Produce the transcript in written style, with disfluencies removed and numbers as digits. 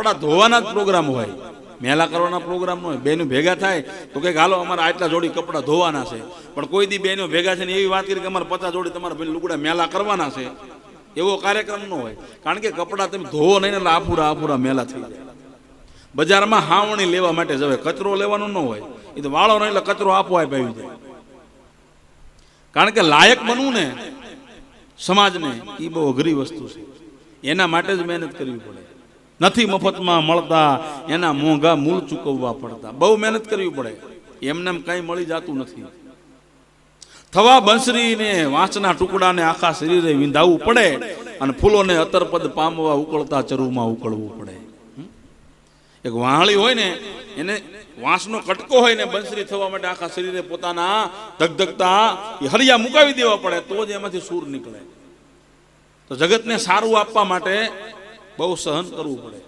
કપડાં ધોવાના જ પ્રોગ્રામ હોય, મેલા કરવાના પ્રોગ્રામ ન હોય. બેનું ભેગા થાય તો કંઈક હાલો અમારે આટલા જોડી કપડાં ધોવાના છે, પણ કોઈ દી બેનો ભેગા છે ને એવી વાત કરી કે અમારે 50 જોડી તમારા ભાઈ લુગડા મેલા કરવાના છે, એવો કાર્યક્રમ ન હોય. કારણ કે કપડાં તમે ધોવો નહીં એટલે આફુરા મેલા થઈ જાય. બજારમાં હાવણી લેવા માટે જવે, કચરો લેવાનો ન હોય. એ તો વાળો નહીં એટલે કચરો આપોઆપ આવી જાય. કારણ કે લાયક બનવું ને સમાજને એ બહુ અઘરી વસ્તુ છે. એના માટે જ મહેનત કરવી પડે. નથી મફતમાં મળતા, એના મોંઘા મૂળ ચૂકવવા પડતા. બહુ મહેનત કરવી પડે, એમને કઈ મળી જતું નથી. થવા બંસરીને વાંસના ટુકડાને આખા શરીરે વિંધાવવું પડે, અને ફૂલોને અતરપદ પામવા ઉકળતા ચરુમાં ઉકળવું પડે. એક વાહળી હોય ને, એને વાંસનો કટકો હોય ને, બંસરી થવા માટે આખા શરીરે પોતાના ધગધગતા એ હરિયા મુકાવી દેવા પડે, તો જ એમાંથી સૂર નીકળે. તો જગતને સારું આપવા માટે બહુ સહન કરવું પડે.